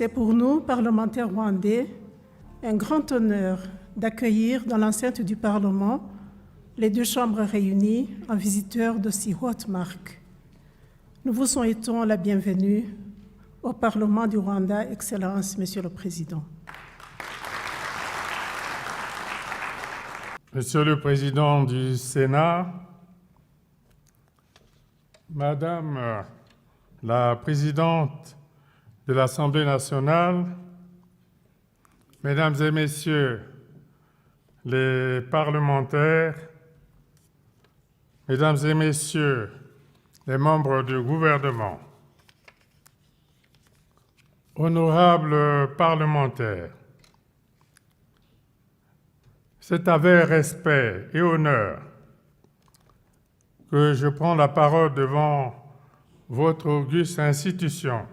C'est pour nous, parlementaires rwandais, un grand honneur d'accueillir dans l'enceinte du Parlement les deux chambres réunies en visiteurs d'aussi haute marque. Nous vous souhaitons la bienvenue au Parlement du Rwanda, Excellence, Monsieur le Président. Monsieur le Président du Sénat, Madame la Présidente de l'Assemblée nationale, Mesdames et Messieurs les parlementaires, Mesdames et Messieurs les membres du gouvernement, honorables parlementaires, c'est avec respect et honneur que je prends la parole devant votre auguste institution,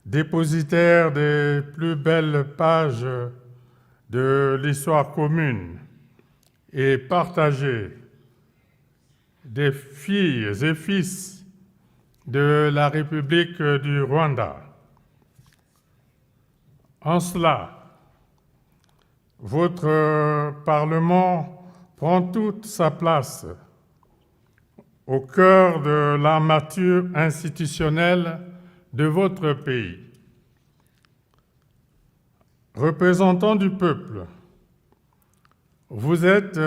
dépositaire des plus belles pages de l'histoire commune et partagée des filles et fils de la République du Rwanda. En cela, votre Parlement prend toute sa place au cœur de l'armature institutionnelle de votre pays. Représentant du peuple, vous êtes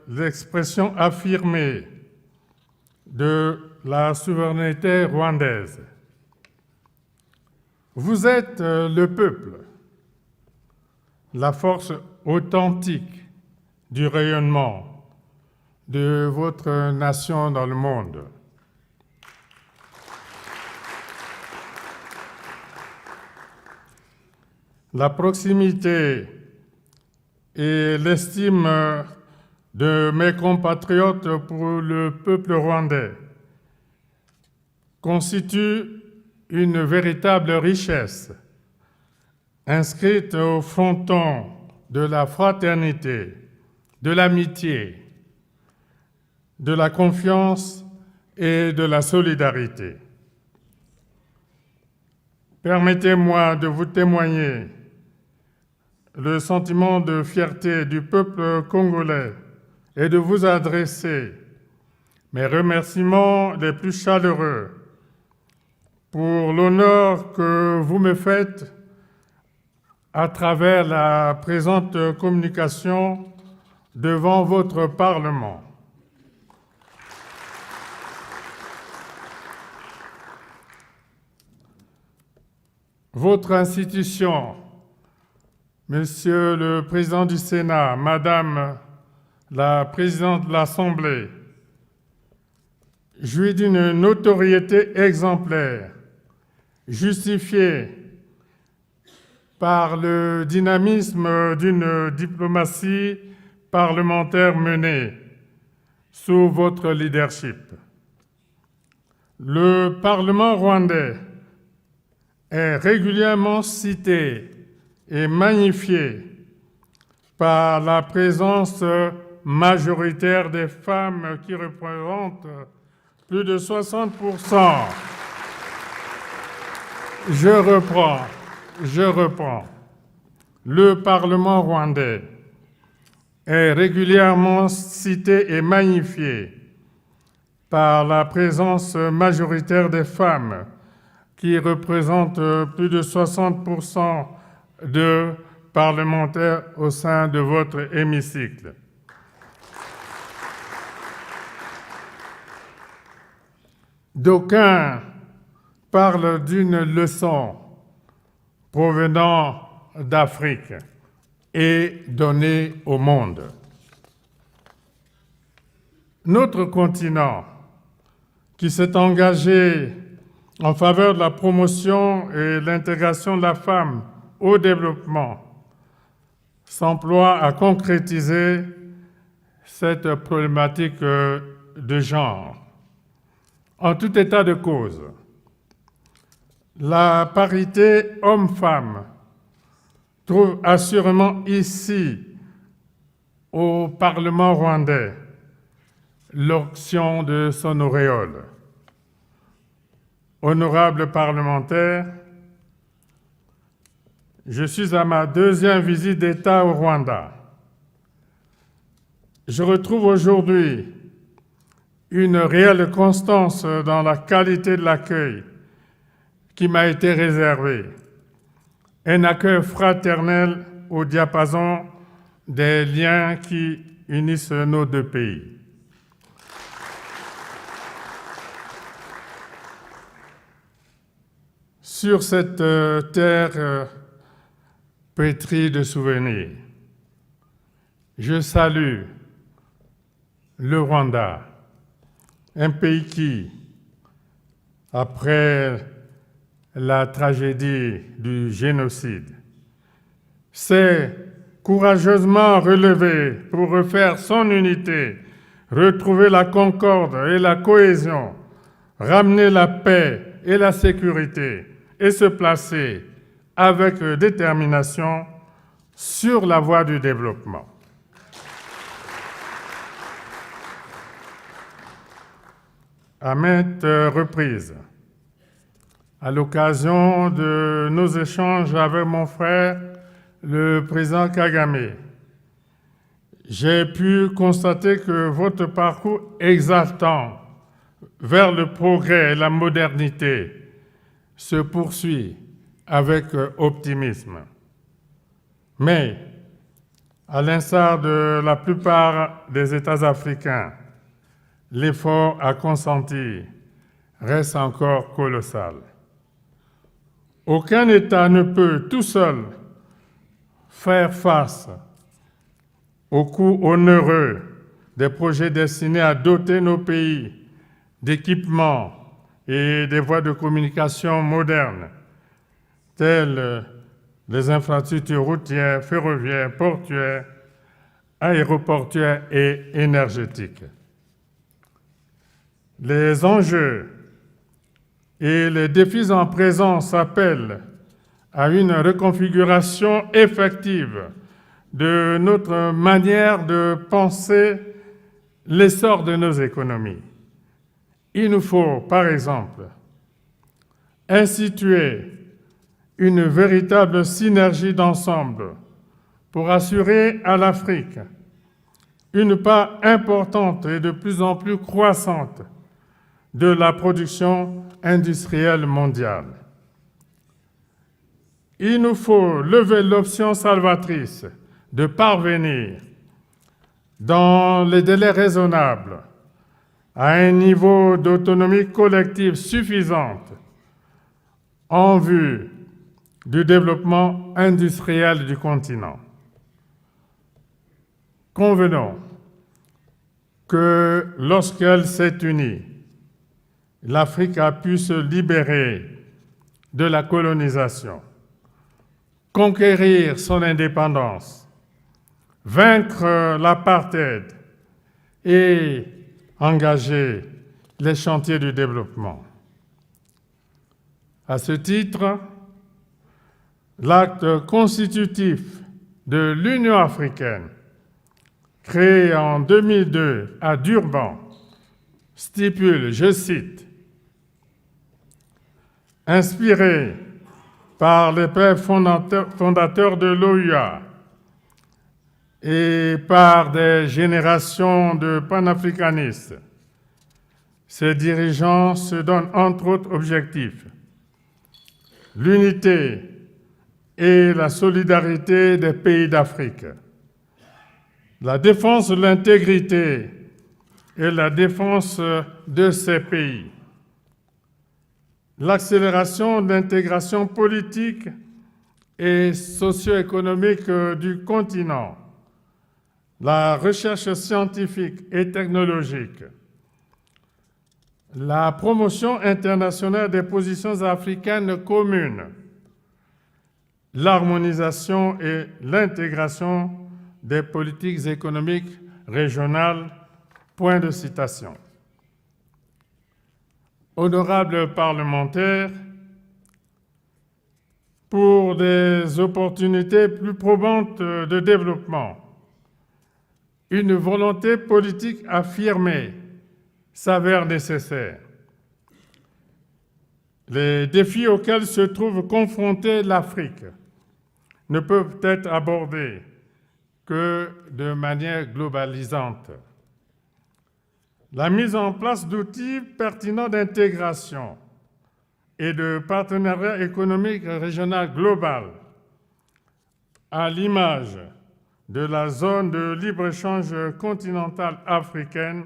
l'expression affirmée de la souveraineté rwandaise. Vous êtes le peuple, la force authentique du rayonnement de votre nation dans le monde. La proximité et l'estime de mes compatriotes pour le peuple rwandais constituent une véritable richesse inscrite au fronton de la fraternité, de l'amitié, de la confiance et de la solidarité. Permettez-moi de vous témoigner le sentiment de fierté du peuple congolais et de vous adresser mes remerciements les plus chaleureux pour l'honneur que vous me faites à travers la présente communication devant votre Parlement. Votre institution, Monsieur le Président du Sénat, Madame la Présidente de l'Assemblée, jouit d'une notoriété exemplaire, justifiée par le dynamisme d'une diplomatie parlementaire menée sous votre leadership. Le Parlement rwandais est régulièrement cité et magnifié par la présence majoritaire des femmes qui représentent plus de 60%. Je reprends. Le Parlement rwandais est régulièrement cité et magnifié par la présence majoritaire des femmes qui représentent plus de 60% de parlementaires au sein de votre hémicycle. D'aucuns parlent d'une leçon provenant d'Afrique et donnée au monde. Notre continent, qui s'est engagé en faveur de la promotion et l'intégration de la femme au développement, s'emploie à concrétiser cette problématique de genre. En tout état de cause, la parité homme-femme trouve assurément ici, au Parlement rwandais, l'onction de son auréole. Honorables parlementaires, Je suis à ma deuxième visite d'État au Rwanda. Je retrouve aujourd'hui une réelle constance dans la qualité de l'accueil qui m'a été réservé, un accueil fraternel au diapason des liens qui unissent nos deux pays. Sur cette terre pétrie de souvenirs, je salue le Rwanda, un pays qui, après la tragédie du génocide, s'est courageusement relevé pour refaire son unité, retrouver la concorde et la cohésion, ramener la paix et la sécurité et se placer avec détermination sur la voie du développement. À maintes reprises, à l'occasion de nos échanges avec mon frère, le président Kagame, j'ai pu constater que votre parcours exaltant vers le progrès et la modernité se poursuit avec optimisme. Mais, à l'instar de la plupart des États africains, l'effort à consentir reste encore colossal. Aucun État ne peut tout seul faire face au coût onéreux des projets destinés à doter nos pays d'équipements et des voies de communication modernes, telles les infrastructures routières, ferroviaires, portuaires, aéroportuaires et énergétiques. Les enjeux et les défis en présence appellent à une reconfiguration effective de notre manière de penser l'essor de nos économies. Il nous faut, par exemple, instituer une véritable synergie d'ensemble pour assurer à l'Afrique une part importante et de plus en plus croissante de la production industrielle mondiale. Il nous faut lever l'option salvatrice de parvenir, dans les délais raisonnables, à un niveau d'autonomie collective suffisante en vue du développement industriel du continent. Convenons que lorsqu'elle s'est unie, l'Afrique a pu se libérer de la colonisation, conquérir son indépendance, vaincre l'apartheid et engager les chantiers du développement. À ce titre, l'acte constitutif de l'Union africaine, créé en 2002 à Durban, stipule, je cite, « Inspiré par les pères fondateurs de l'OUA et par des générations de panafricanistes, ces dirigeants se donnent entre autres objectifs l'unité et la solidarité des pays d'Afrique, la défense de l'intégrité et la défense de ces pays, l'accélération de l'intégration politique et socio-économique du continent, la recherche scientifique et technologique, la promotion internationale des positions africaines communes, l'harmonisation et l'intégration des politiques économiques régionales. Point de citation. Honorables parlementaires, pour des opportunités plus probantes de développement, une volonté politique affirmée s'avère nécessaire. Les défis auxquels se trouve confrontée l'Afrique ne peuvent être abordées que de manière globalisante. La mise en place d'outils pertinents d'intégration et de partenariat économique régional global, à l'image de la zone de libre-échange continentale africaine,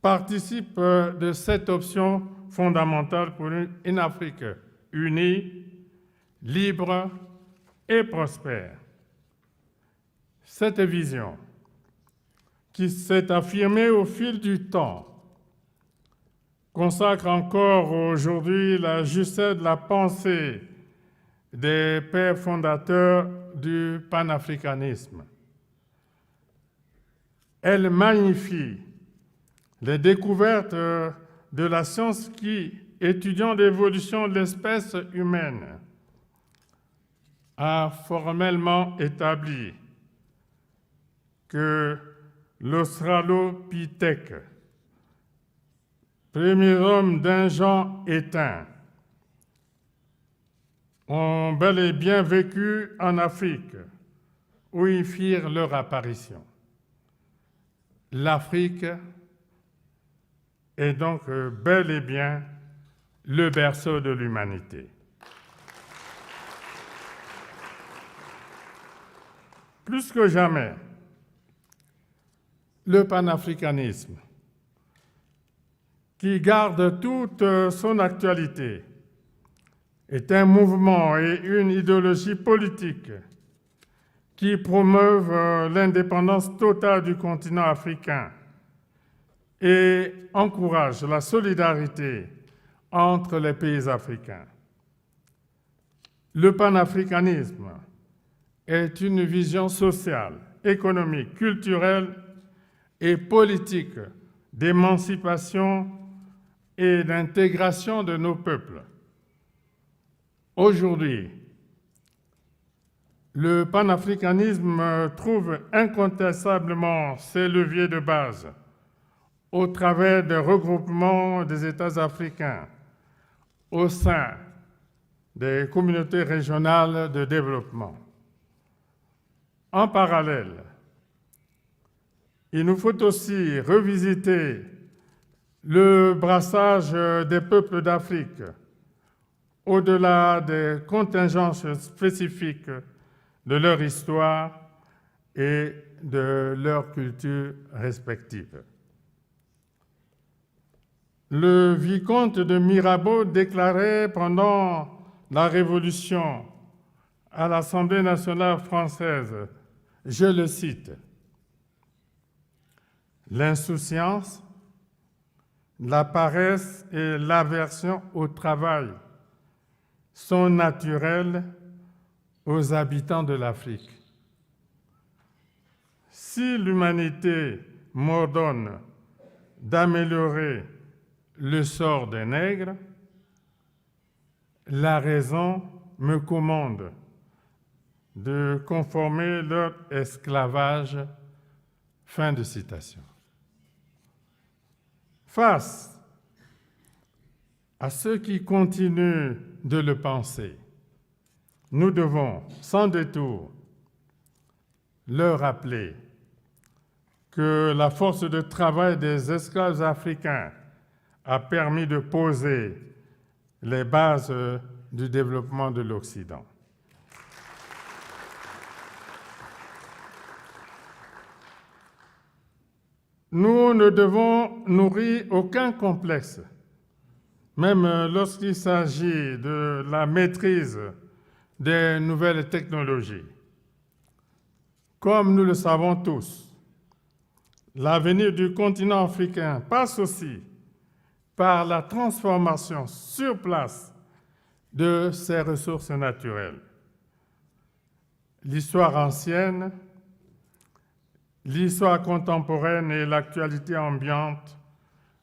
participe de cette option fondamentale pour une Afrique unie, libre et prospère. Cette vision, qui s'est affirmée au fil du temps, consacre encore aujourd'hui la justesse de la pensée des pères fondateurs du panafricanisme. Elle magnifie les découvertes de la science qui, étudiant l'évolution de l'espèce humaine, a formellement établi que l'Australopithèque, premier homme d'un genre éteint, ont bel et bien vécu en Afrique, où ils firent leur apparition. L'Afrique est donc bel et bien le berceau de l'humanité. Plus que jamais, le panafricanisme, qui garde toute son actualité, est un mouvement et une idéologie politique qui promeuvent l'indépendance totale du continent africain et encourage la solidarité entre les pays africains. Le panafricanisme est une vision sociale, économique, culturelle et politique d'émancipation et d'intégration de nos peuples. Aujourd'hui, le panafricanisme trouve incontestablement ses leviers de base au travers des regroupements des États africains au sein des communautés régionales de développement. En parallèle, il nous faut aussi revisiter le brassage des peuples d'Afrique au-delà des contingences spécifiques de leur histoire et de leur culture respective. Le vicomte de Mirabeau déclarait pendant la Révolution à l'Assemblée nationale française, je le cite, « L'insouciance, la paresse et l'aversion au travail sont naturelles aux habitants de l'Afrique. Si l'humanité m'ordonne d'améliorer le sort des nègres, la raison me commande de conformer leur esclavage. » Fin de citation. Face à ceux qui continuent de le penser, nous devons, sans détour, leur rappeler que la force de travail des esclaves africains a permis de poser les bases du développement de l'Occident. Nous ne devons nourrir aucun complexe, même lorsqu'il s'agit de la maîtrise des nouvelles technologies. Comme nous le savons tous, l'avenir du continent africain passe aussi par la transformation sur place de ses ressources naturelles. L'histoire ancienne, l'histoire contemporaine et l'actualité ambiante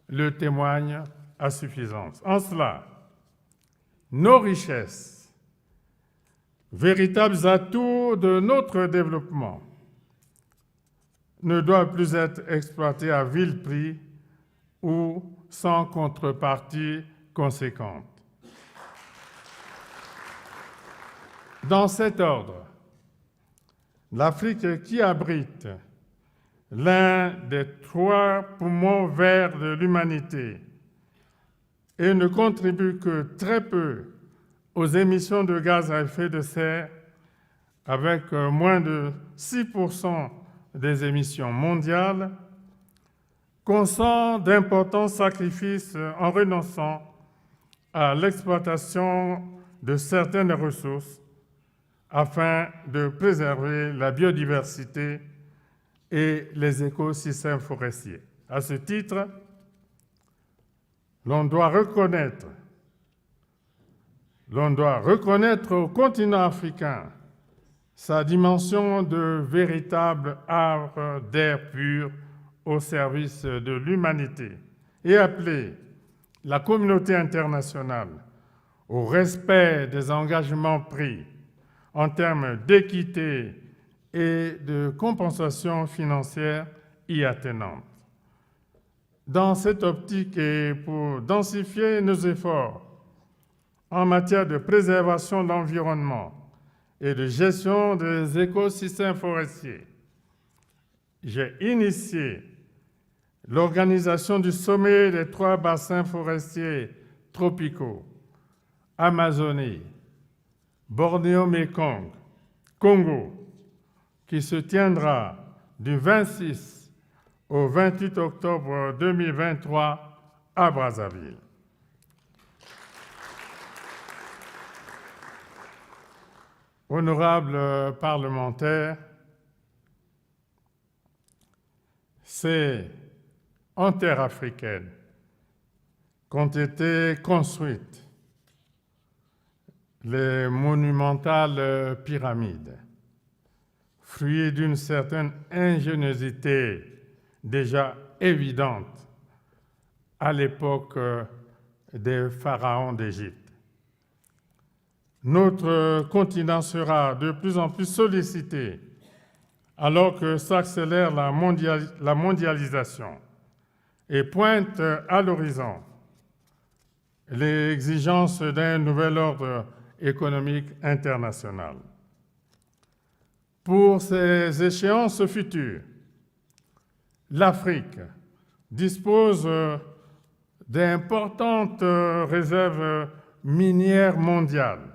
le témoignent à suffisance. En cela, nos richesses, véritables atouts de notre développement, ne doivent plus être exploitées à vil prix ou sans contrepartie conséquente. Dans cet ordre, l'Afrique qui abrite l'un des 3 poumons verts de l'humanité et ne contribue que très peu aux émissions de gaz à effet de serre, avec moins de 6% des émissions mondiales, consent d'importants sacrifices en renonçant à l'exploitation de certaines ressources afin de préserver la biodiversité et les écosystèmes forestiers. À ce titre, l'on doit reconnaître au continent africain sa dimension de véritable havre d'air pur au service de l'humanité et appeler la communauté internationale au respect des engagements pris en termes d'équité et de compensation financière y attenante. Dans cette optique et pour densifier nos efforts en matière de préservation de l'environnement et de gestion des écosystèmes forestiers, j'ai initié l'organisation du sommet des 3 bassins forestiers tropicaux, Amazonie, Bornéo-Mékong, Congo, qui se tiendra du 26 au 28 octobre 2023 à Brazzaville. Honorables parlementaires, c'est en terre africaine qu'ont été construites les monumentales pyramides, fruit d'une certaine ingéniosité déjà évidente à l'époque des pharaons d'Égypte. Notre continent sera de plus en plus sollicité alors que s'accélère la mondialisation et pointe à l'horizon les exigences d'un nouvel ordre économique international. Pour ces échéances futures, l'Afrique dispose d'importantes réserves minières mondiales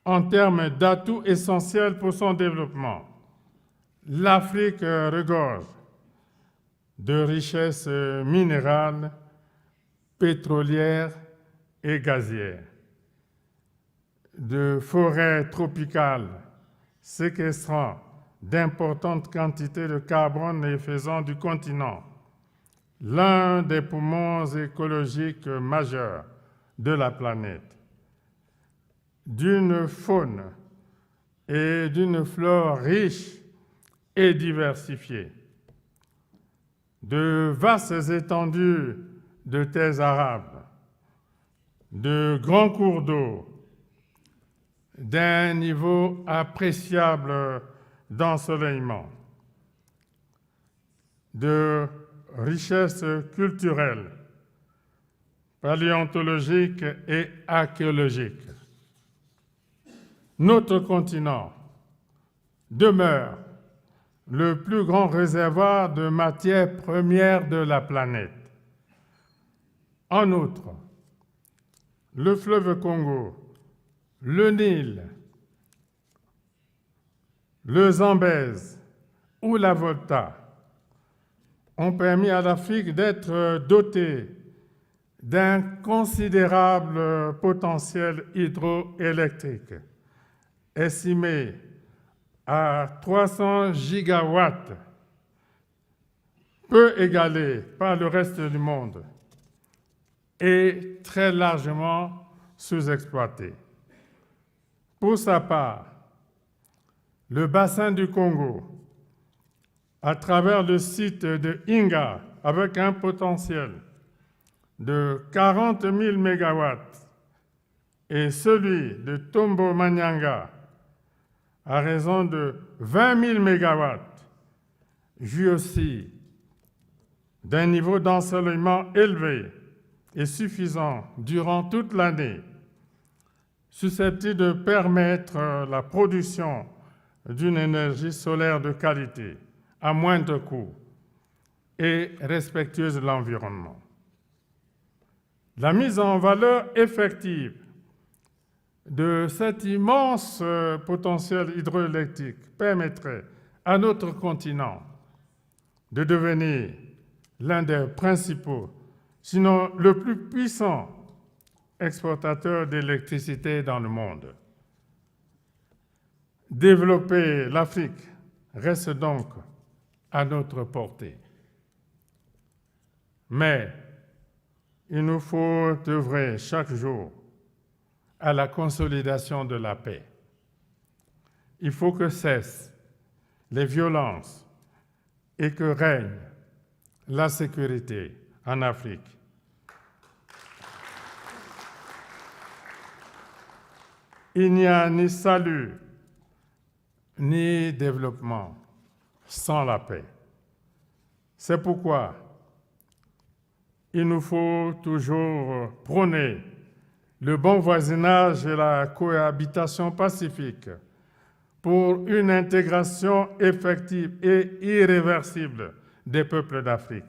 en termes d'atouts essentiels pour son développement. L'Afrique regorge de richesses minérales, pétrolières et gazières, de forêts tropicales séquestrant d'importantes quantités de carbone et faisant du continent l'un des poumons écologiques majeurs de la planète, d'une faune et d'une flore riches et diversifiées, de vastes étendues de terres arables, de grands cours d'eau, d'un niveau appréciable d'ensoleillement, de richesses culturelles, paléontologiques et archéologiques. Notre continent demeure le plus grand réservoir de matières premières de la planète. En outre, le fleuve Congo, le Nil, le Zambèze ou la Volta ont permis à l'Afrique d'être dotée d'un considérable potentiel hydroélectrique, estimé à 300 gigawatts, peu égalé par le reste du monde et très largement sous-exploité. Pour sa part, le bassin du Congo, à travers le site de Inga, avec un potentiel de 40 000 mégawatts, et celui de Tombo-Manyanga, à raison de 20 000 mégawatts, jouit aussi d'un niveau d'ensoleillement élevé et suffisant durant toute l'année, susceptible de permettre la production d'une énergie solaire de qualité, à moindre coût et respectueuse de l'environnement. La mise en valeur effective de cet immense potentiel hydroélectrique permettrait à notre continent de devenir l'un des principaux, sinon le plus puissant exportateur d'électricité dans le monde. Développer l'Afrique reste donc à notre portée. Mais il nous faut œuvrer chaque jour à la consolidation de la paix. Il faut que cessent les violences et que règne la sécurité en Afrique. Il n'y a ni salut ni développement sans la paix. C'est pourquoi il nous faut toujours prôner le bon voisinage et la cohabitation pacifique pour une intégration effective et irréversible des peuples d'Afrique.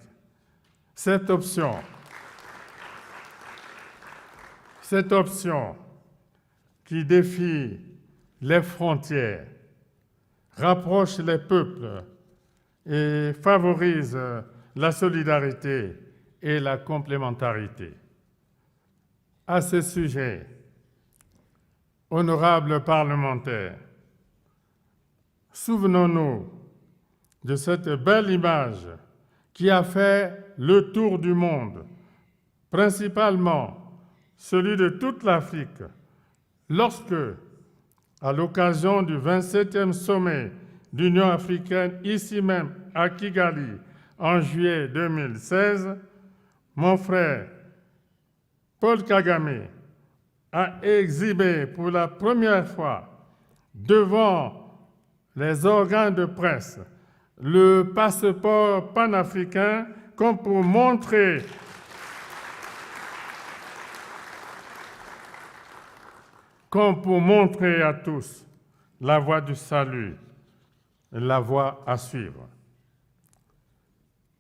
Cette option qui défie les frontières, rapproche les peuples et favorise la solidarité et la complémentarité. À ce sujet, honorables parlementaires, souvenons-nous de cette belle image qui a fait le tour du monde, principalement celui de toute l'Afrique, lorsque, à l'occasion du 27e sommet d'Union africaine, ici même à Kigali, en juillet 2016, mon frère Paul Kagame a exhibé pour la première fois devant les organes de presse le passeport panafricain comme pour montrer à tous la voie du salut, la voie à suivre.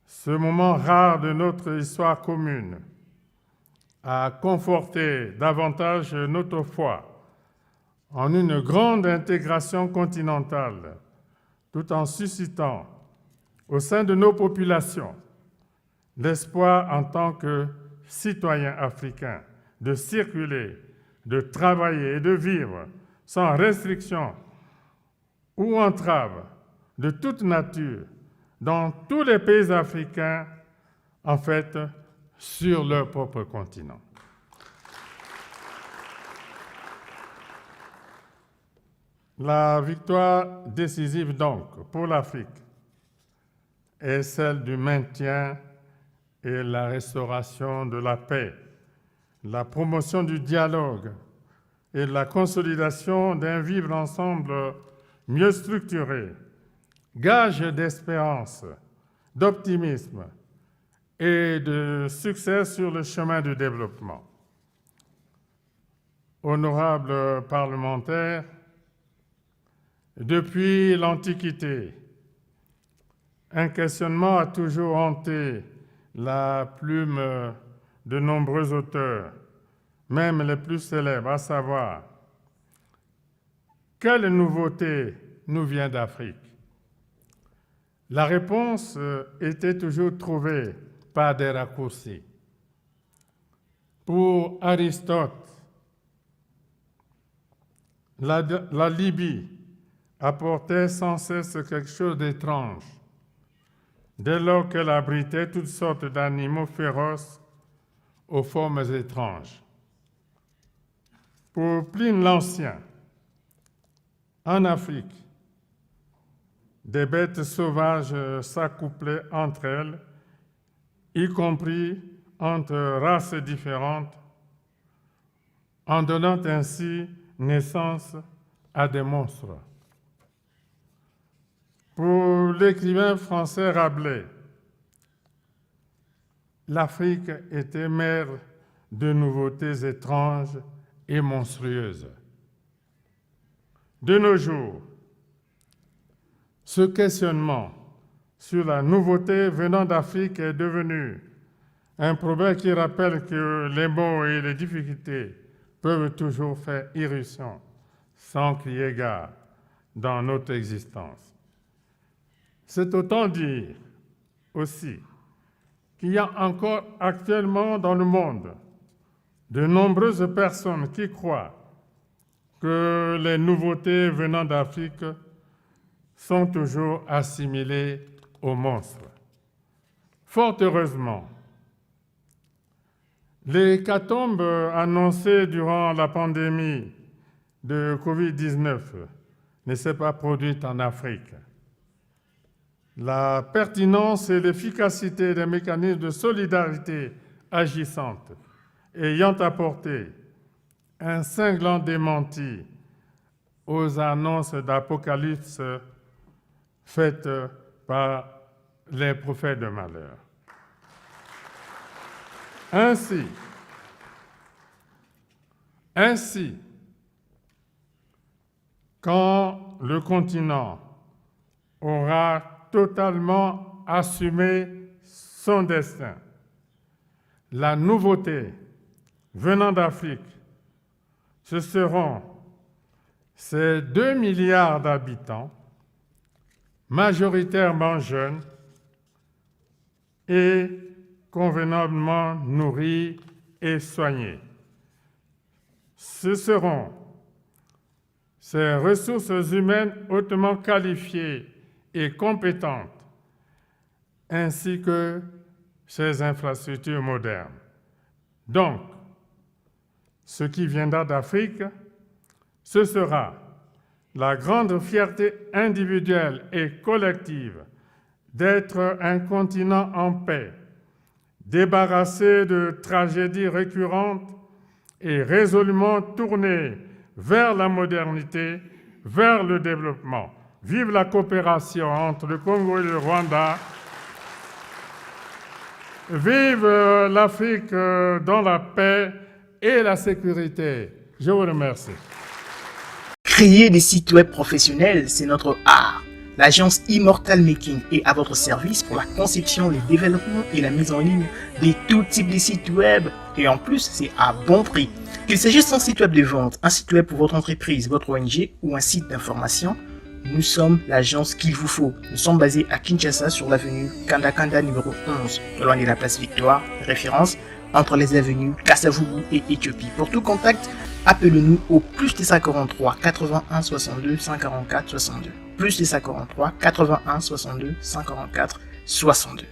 Ce moment rare de notre histoire commune a conforté davantage notre foi en une grande intégration continentale, tout en suscitant au sein de nos populations l'espoir en tant que citoyens africains de circuler, de travailler et de vivre sans restriction ou entrave de toute nature dans tous les pays africains, en fait, sur leur propre continent. La victoire décisive donc pour l'Afrique est celle du maintien et la restauration de la paix, la promotion du dialogue et la consolidation d'un vivre ensemble mieux structuré, gage d'espérance, d'optimisme et de succès sur le chemin du développement. Honorables parlementaires, depuis l'Antiquité, un questionnement a toujours hanté la plume de nombreux auteurs, même les plus célèbres, à savoir, quelle nouveauté nous vient d'Afrique? La réponse était toujours trouvée par des raccourcis. Pour Aristote, la Libye apportait sans cesse quelque chose d'étrange, dès lors qu'elle abritait toutes sortes d'animaux féroces aux formes étranges. Pour Pline l'Ancien, en Afrique, des bêtes sauvages s'accouplaient entre elles, y compris entre races différentes, en donnant ainsi naissance à des monstres. Pour l'écrivain français Rabelais, l'Afrique était mère de nouveautés étranges et monstrueuse. De nos jours, ce questionnement sur la nouveauté venant d'Afrique est devenu un problème qui rappelle que les maux et les difficultés peuvent toujours faire irruption sans crier gare dans notre existence. C'est autant dire aussi qu'il y a encore actuellement dans le monde de nombreuses personnes qui croient que les nouveautés venant d'Afrique sont toujours assimilées aux monstres. Fort heureusement, l'hécatombe annoncée durant la pandémie de Covid-19 ne s'est pas produite en Afrique. La pertinence et l'efficacité des mécanismes de solidarité agissantes ayant apporté un cinglant démenti aux annonces d'apocalypse faites par les prophètes de malheur. Ainsi, quand le continent aura totalement assumé son destin, la nouveauté venant d'Afrique, ce seront ces 2 milliards d'habitants, majoritairement jeunes et convenablement nourris et soignés. Ce seront ces ressources humaines hautement qualifiées et compétentes, ainsi que ces infrastructures modernes. Donc, ce qui viendra d'Afrique, ce sera la grande fierté individuelle et collective d'être un continent en paix, débarrassé de tragédies récurrentes et résolument tourné vers la modernité, vers le développement. Vive la coopération entre le Congo et le Rwanda. Vive l'Afrique dans la paix et la sécurité. Je vous remercie. Créer des sites web professionnels, c'est notre art. L'agence Immortal Making est à votre service pour la conception, le développement et la mise en ligne de tout type de sites web. Et en plus, c'est à bon prix. Qu'il s'agisse d'un site web de vente, un site web pour votre entreprise, votre ONG ou un site d'information, nous sommes l'agence qu'il vous faut. Nous sommes basés à Kinshasa sur l'avenue Kanda numéro 11, loin de la place Victoire, référence entre les avenues Kassavubu et Éthiopie. Pour tout contact, appelez-nous au plus 243 81 62 144 62. Plus 243 81 62 144 62.